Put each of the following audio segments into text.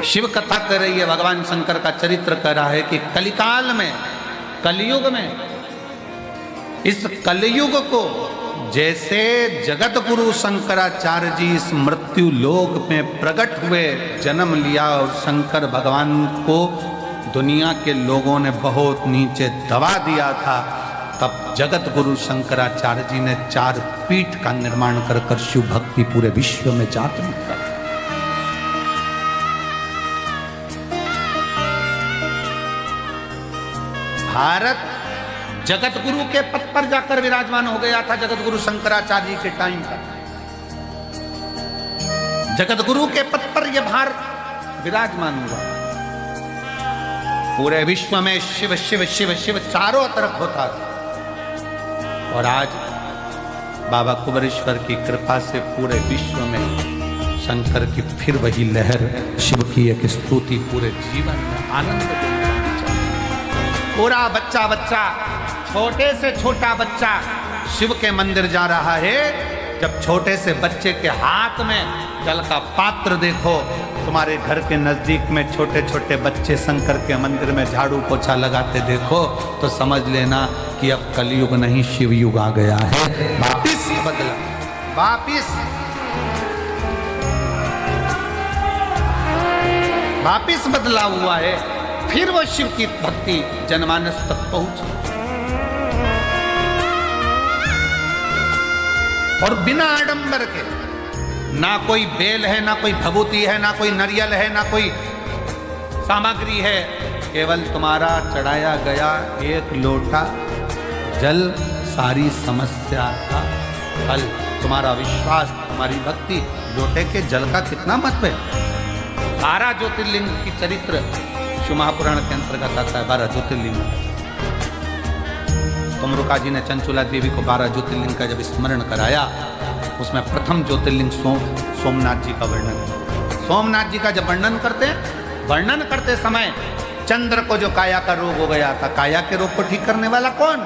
शिव कथा कर रही है, भगवान शंकर का चरित्र कर रहा है कि कलिकाल में, कलयुग में, इस कलयुग को जैसे जगत गुरु शंकराचार्य जी इस मृत्यु लोक में प्रकट हुए, जन्म लिया और शंकर भगवान को दुनिया के लोगों ने बहुत नीचे दबा दिया था, तब जगत गुरु शंकराचार्य जी ने 4 पीठ का निर्माण कर कर शिव भक्ति पूरे विश्व में जागृत कर। भारत जगत गुरु के पद पर जाकर विराजमान हो गया था। जगत गुरु शंकराचार्य जी के टाइम पर जगत गुरु के पद पर यह भारत विराजमान हुआ। पूरे विश्व में शिव शिव शिव शिव चारों तरफ होता था। और आज बाबा कुबेरेश्वर की कृपा से पूरे विश्व में शंकर की फिर वही लहर, शिव की एक स्तुति पूरे जीवन में आनंद पूरा बच्चा बच्चा, छोटे से छोटा बच्चा शिव के मंदिर जा रहा है। जब छोटे से बच्चे के हाथ में जल का पात्र देखो, तुम्हारे घर के नजदीक में छोटे छोटे बच्चे शंकर के मंदिर में झाड़ू पोछा लगाते देखो, तो समझ लेना कि अब कलयुग नहीं शिव युग आ गया है। वापिस बदला, वापिस बदला हुआ है। फिर वो शिव की भक्ति जनमानस तक पहुंची और बिना आडंबर के, ना कोई बेल है, ना कोई भभूति है, ना कोई नारियल है, ना कोई सामग्री है, केवल तुम्हारा चढ़ाया गया एक लोटा जल सारी समस्या का हल। तुम्हारा विश्वास, तुम्हारी भक्ति, लोटे के जल का कितना महत्व है। 12 ज्योतिर्लिंग की चरित्र शिव महापुराण के अंतर्गत आता है। 12 ज्योतिर्लिंग। तुमरुका जी ने चंचुला देवी को 12 ज्योतिर्लिंग का जब स्मरण कराया, उसमें प्रथम ज्योतिर्लिंग सोमनाथ जी का वर्णन है। सोमनाथ जी का जब वर्णन करते समय चंद्र को जो काया का रोग हो गया था, काया के रोग को ठीक करने वाला कौन?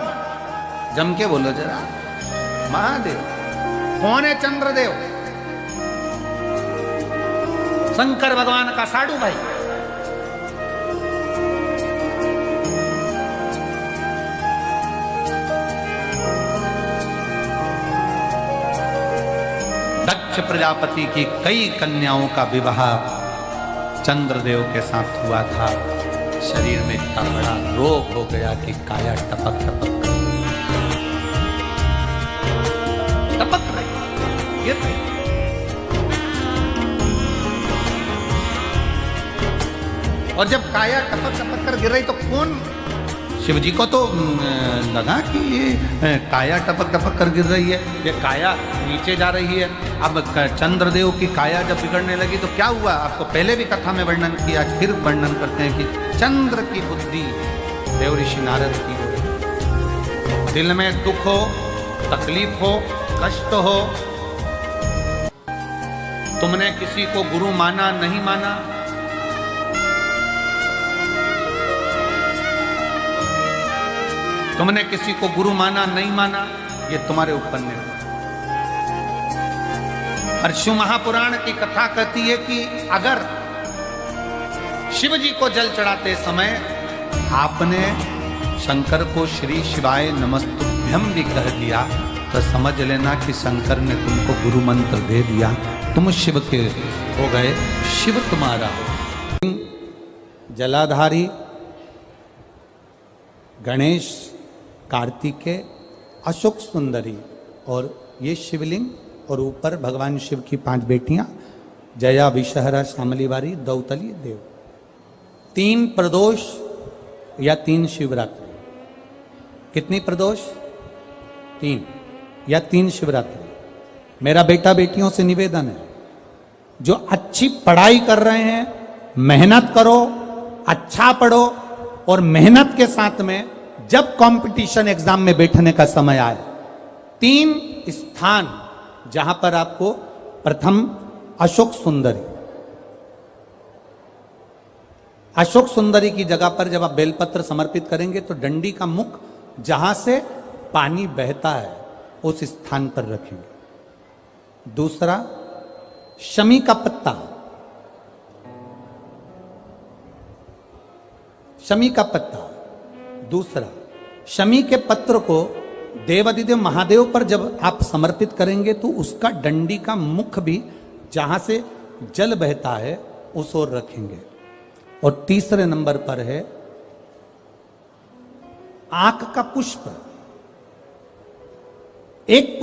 जम के बोलो जरा, महादेव। कौन है चंद्रदेव? शंकर भगवान का साडू भाई। दक्ष प्रजापति की कई कन्याओं का विवाह चंद्रदेव के साथ हुआ था। शरीर में इतना बड़ा रोग हो गया कि काया टपक रही, गिर रही। और जब काया टपक कर गिर रही तो कौन? शिव जी को तो लगा कि ये काया टपक कर गिर रही है, ये काया नीचे जा रही है। अब चंद्रदेव की काया जब बिगड़ने लगी तो क्या हुआ? आपको पहले भी कथा में वर्णन किया, आज फिर वर्णन करते हैं कि चंद्र की बुद्धि देव ऋषि नारद की हो। दिल में दुख हो, तकलीफ हो, कष्ट हो, तुमने किसी को गुरु माना नहीं माना, तुमने किसी को गुरु माना नहीं माना, ये तुम्हारे ऊपर निर्भर। और शिव महापुराण की कथा कहती है कि अगर शिव जी को जल चढ़ाते समय आपने शंकर को श्री शिवाय नमस्तुभ्यम भी कह दिया, तो समझ लेना कि शंकर ने तुमको गुरु मंत्र दे दिया, तुम शिव के हो गए, शिव तुम्हारा। जलाधारी गणेश, कार्तिकेय, अशोक सुंदरी, और ये शिवलिंग, और ऊपर भगवान शिव की 5 बेटियां, जया, विषहरा, शामलीवारी, दौतली, देव। 3 प्रदोष या 3 शिवरात्रि। कितनी प्रदोष? 3 या 3 शिवरात्रि। मेरा बेटा बेटियों से निवेदन है, जो अच्छी पढ़ाई कर रहे हैं, मेहनत करो, अच्छा पढ़ो, और मेहनत के साथ में जब कंपटीशन एग्जाम में बैठने का समय आए, 3 स्थान जहां पर आपको, प्रथम अशोक सुंदरी, अशोक सुंदरी की जगह पर जब आप बेलपत्र समर्पित करेंगे तो डंडी का मुख जहां से पानी बहता है उस स्थान पर रखेंगे। दूसरा, शमी का पत्ता, शमी का पत्ता। दूसरा, शमी के पत्र को देवादिदेव महादेव पर जब आप समर्पित करेंगे तो उसका डंडी का मुख भी जहां से जल बहता है उस ओर रखेंगे। और तीसरे नंबर पर है आंख का पुष्प। एक